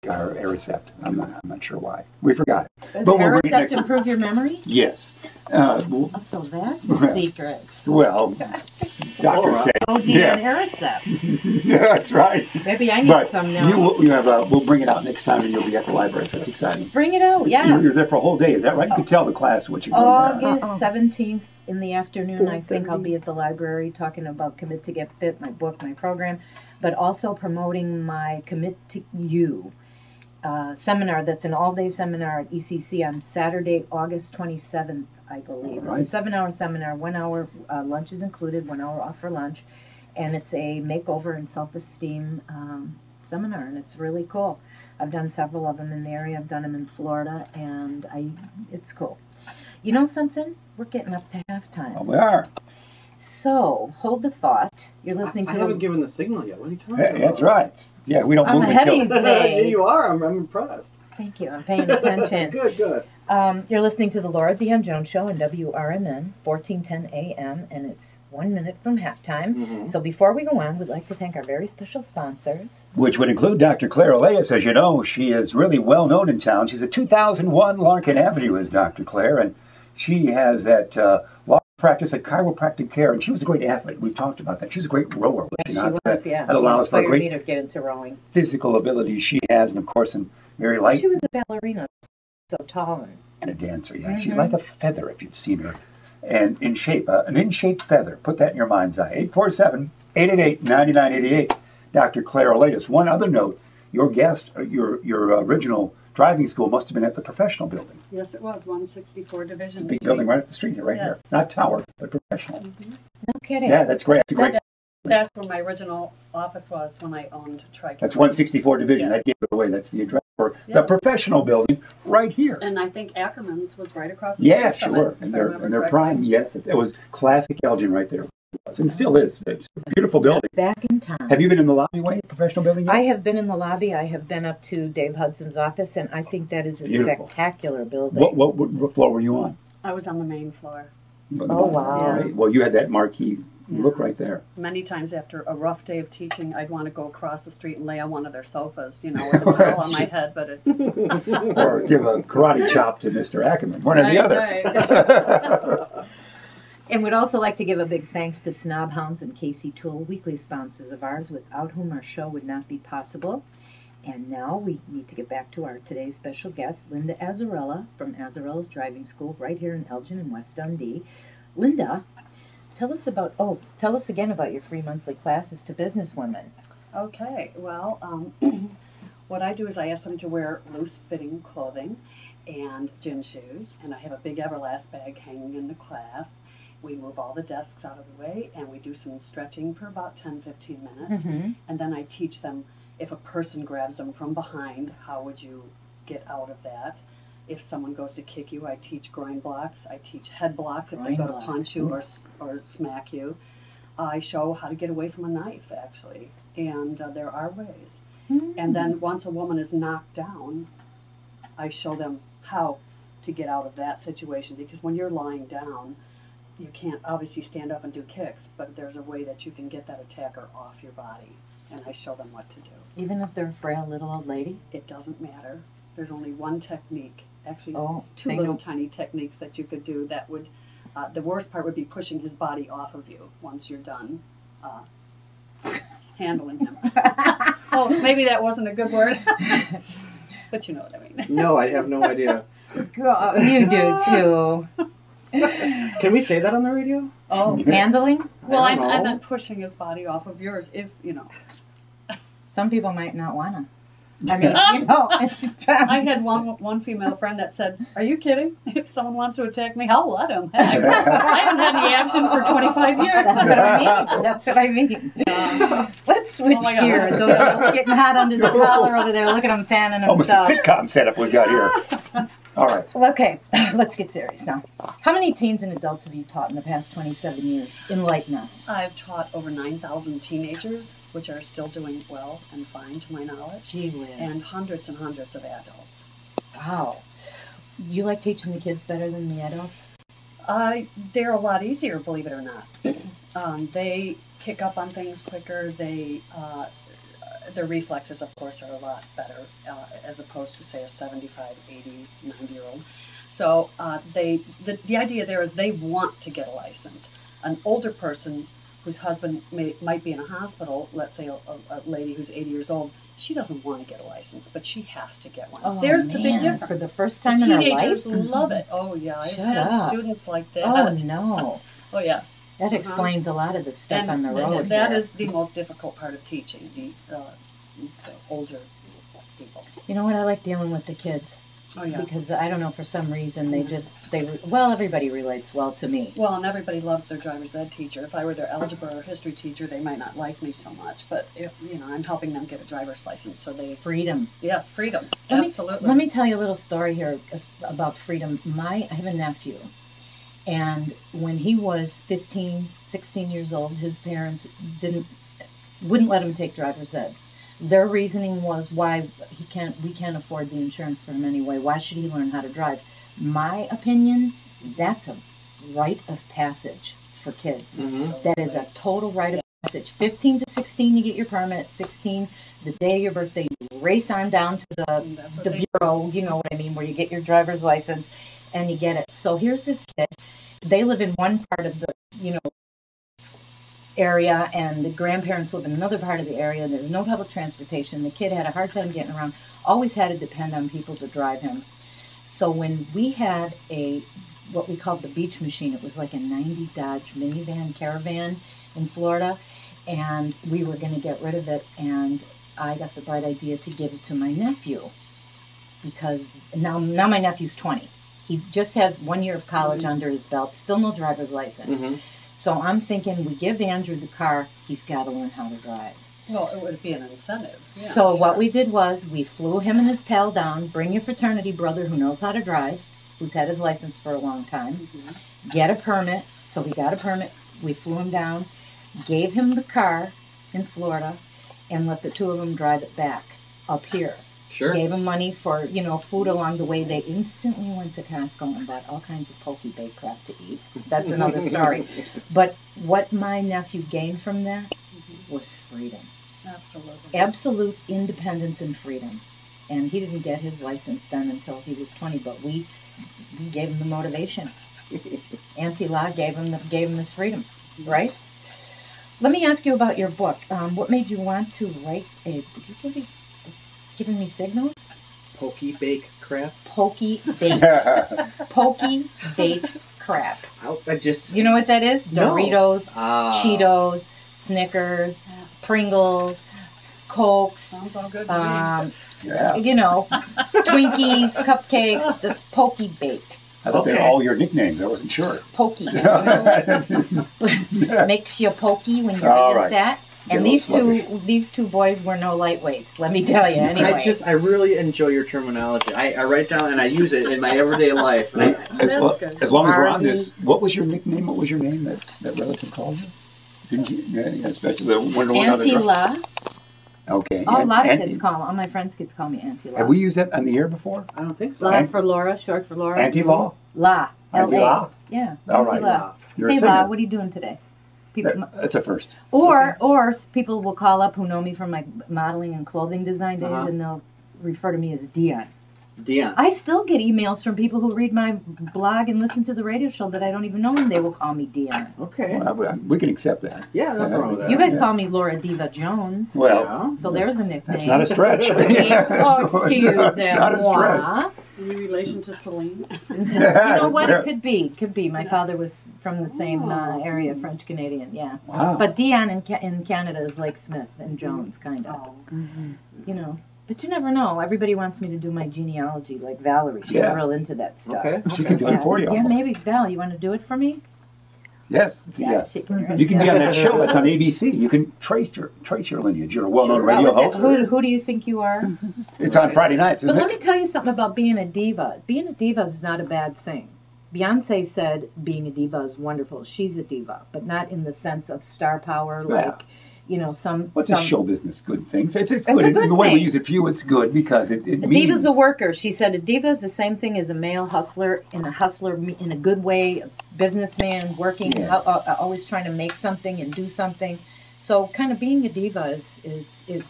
our Aricept. I'm not sure why. We forgot it. Does But we'll bring it Aricept next improve your memory? Yes. So that's a secret. Well, doctors say. OD Yeah. and Aricept. Yeah, that's right. Maybe I need But some now. we'll bring it out next time, and you'll be at the library. So that's exciting. Bring it out, yeah. You're there for a whole day. Is that right? You can tell the class what you're doing there. August 17th in the afternoon, I think I'll be at the library talking about Commit to Get Fit, my book, my program, but also promoting my Commit to You seminar. That's an all-day seminar at ECC on Saturday, August 27th, I believe. Right. It's a 7-hour seminar, 1 hour lunch is included, 1 hour off for lunch, and it's a makeover and self-esteem seminar, and it's really cool. I've done several of them in the area. I've done them in Florida, and it's cool. You know something? We're getting up to halftime. Oh, we are. So, hold the thought. You're listening I to... haven't given the signal yet. What are you talking about? That's right. Yeah, we don't I'm move ahead of until... you today. Yeah, you are. I'm impressed. Thank you. I'm paying attention. Good. You're listening to the Laura Dion-Jones Show on WRMN, 1410 AM, and it's 1 minute from halftime. Mm-hmm. So before we go on, we'd like to thank our very special sponsors. Which would include Dr. Claire Elias. As you know, she is really well known in town. She's at 2001 Larkin Avenue as Dr. Claire, and she has that law practice at chiropractic care, and she was a great athlete. We've talked about that. She's a great rower. Yes, she was, yeah. That allows for a inspired me great to get into rowing. physical ability she has, and of course, and very light. She was a ballerina, so tall. And a dancer, yeah. She's like a feather if you'd seen her. And in shape, an in-shape feather. Put that in your mind's eye. 847-888-9988. Dr. Claire Elias. One other note, your guest, your original driving school must have been at the professional building. Yes, it was 164 Division It's a big Street. building right up the street here, right here. Not tower, but professional. No kidding. Yeah, that's great. That's a great. That's where my original office was when I owned Tri-Care. That's 164 Division. Yes. That gave it away. That's the address for the Yes. professional building right here. And I think Ackerman's was right across the street Yeah, from sure. it, And if I their remember correctly. prime, yes. It was classic Elgin right there. And still is. It's a beautiful building. Back in time. Have you been in the lobby way, professional building yet? I have been in the lobby. I have been up to Dave Hudson's office, and I think that is a Beautiful. spectacular building. What floor were you on? I was on the main floor. Oh, wow. Right. Well, you had that marquee look right there. Many times after a rough day of teaching, I'd want to go across the street and lay on one of their sofas, with a towel on my head, but it... Or give a karate chop to Mr. Ackerman. One or the other. Right. And we'd also like to give a big thanks to Snob Hounds and Casey Tool, weekly sponsors of ours, without whom our show would not be possible. And now we need to get back to our today's special guest, Linda Azzarella from Azzarella's Driving School right here in Elgin and West Dundee. Linda, tell us again about your free monthly classes to businesswomen. Okay, well, what I do is I ask them to wear loose-fitting clothing and gym shoes, and I have a big Everlast bag hanging in the class. We move all the desks out of the way, and we do some stretching for about 10-15 minutes, and then I teach them, if a person grabs them from behind, how would you get out of that? If someone goes to kick you, I teach groin blocks. I teach head blocks if they go to punch you or smack you. I show how to get away from a knife, actually, and there are ways. And then once a woman is knocked down, I show them how to get out of that situation, because when you're lying down, you can't obviously stand up and do kicks, but there's a way that you can get that attacker off your body, and I show them what to do. Even if they're a frail little old lady? It doesn't matter. There's only one technique. Actually, it's two single. little tiny techniques that you could do that would, the worst part would be pushing his body off of you once you're done handling him. Oh, maybe that wasn't a good word, but you know what I mean. No, I have no idea. You do too. Can we say that on the radio? Oh, handling? Well, I I don't know. meant pushing his body off of yours, if, Some people might not want to. I mean, it depends. I had one female friend that said, "Are you kidding? If someone wants to attack me, I'll let him." I haven't had any action for 25 years. That's what I mean. Let's switch Oh my God. gears. So it's getting hot under the collar over there. Look at him fanning Almost a himself. sitcom setup we've got here. All right. Okay, let's get serious now. How many teens and adults have you taught in the past 27 years? Enlighten us. I've taught over 9,000 teenagers, which are still doing well and fine to my knowledge, Gee whiz. and hundreds of adults. Wow. You like teaching the kids better than the adults? They're a lot easier, believe it or not. They pick up on things quicker. They their reflexes, of course, are a lot better as opposed to, say, a 75, 80, 90-year-old. So the idea there is they want to get a license. An older person whose husband might be in a hospital, let's say a lady who's 80 years old, she doesn't want to get a license, but she has to get one. Oh, There's the big man, difference. for the first time in her life? Teenagers love it. Oh, yeah. I've Shut had up. students like that. Oh, no. Oh, yes. That explains a lot of the stuff And on the road that here. is the most difficult part of teaching, the older people. You know what? I like dealing with the kids. Oh, yeah. Because I don't know, for some reason, everybody relates well to me. Well, and everybody loves their driver's ed teacher. If I were their algebra or history teacher, they might not like me so much. But, I'm helping them get a driver's license, so they... Freedom. Yes, freedom. Let Absolutely. me tell you a little story here about freedom. I have a nephew, and when he was 15, 16 years old, his parents wouldn't let him take driver's ed. Their reasoning was why we can't afford the insurance for him anyway. Why should he learn how to drive? My opinion, that's a rite of passage for kids. That is a total rite of passage. 15 to 16, you get your permit. 16, the day of your birthday, you race on down to the bureau, you know what I mean, where you get your driver's license and you get it. So here's this kid. They live in one part of the, area, and the grandparents live in another part of the area, and there's no public transportation. The kid had a hard time getting around, always had to depend on people to drive him. So when we had what we called the beach machine, it was like a 90 Dodge minivan caravan in Florida, and we were going to get rid of it, and I got the bright idea to give it to my nephew, because now my nephew's 20. He just has 1 year of college under his belt, still no driver's license. So I'm thinking, we give Andrew the car, he's got to learn how to drive. Well, it would be an incentive. Yeah, so what we did was, we flew him and his pal down, bring your fraternity brother who knows how to drive, who's had his license for a long time, get a permit. So we got a permit, we flew him down, gave him the car in Florida, and let the two of them drive it back up here. Sure. Gave them money for, food along the way. They instantly went to Costco and bought all kinds of pokey baked crap to eat. That's another story. But what my nephew gained from that was freedom. Absolutely. Absolute independence and freedom. And he didn't get his license done until he was 20, but we gave him the motivation. Auntie La gave him this freedom, right? Let me ask you about your book. What made you want to write giving me signals? Pokey bake crap. Pokey bait. Pokey bait crap. I just... You know what that is? No. Doritos, Cheetos, Snickers, Pringles, Cokes. Sounds all good to me. Twinkies, cupcakes. That's pokey bait. I thought they were all your nicknames. I wasn't sure. Pokey. Makes you pokey when you're All eating right. that. And these two boys were no lightweights, let me tell you. Anyway, I really enjoy your terminology. I write down and I use it in my everyday life. As long as we're on this, what was your nickname? What was your name that relative called you? Didn't you? Yeah, especially the one Auntie La. Okay. Oh, a lot of kids call me. All my friends kids call me Auntie La. Have we used that on the air before? I don't think so. La for Laura, short for Laura. Auntie La? La. Auntie L-A. La? Yeah. All Auntie right. La. You're a Hey singer. La, what are you doing today? That's a first. Or people will call up who know me from my modeling and clothing design days, and they'll refer to me as Dion. Dion. I still get emails from people who read my blog and listen to the radio show that I don't even know, and they will call me Dion. Okay. Well, we can accept that. Yeah, nothing wrong with that. You guys call me Laura Diva-Jones. Well, So there's a nickname. that's not a stretch. Oh, excuse It's not a moi. Any relation to Celine? You know what? It could be. Could be. My father was from the same area, French Canadian. Yeah. Wow. But Dion in Canada is like Smith and Jones, kind of. You know. But you never know. Everybody wants me to do my genealogy, like Valerie. She's real into that stuff. Okay. She can do it for you. Yeah, almost. maybe Val, you want to do it for me? Yes. Yeah, Yes. she can. You can be on that show that's on ABC. You can trace your lineage. You're a well-known radio host. Who do you think you are? It's on Friday nights, But isn't let it? me tell you something about being a diva. Being a diva is not a bad thing. Beyonce said being a diva is wonderful. She's a diva, but not in the sense of star power, like, some... What's a show business? Good things. It's good. a good The way we thing. use it for you, it's good because it A means... diva's a worker. She said a diva is the same thing as a male hustler, in a good way, a businessman, working, always trying to make something and do something. So kind of being a diva is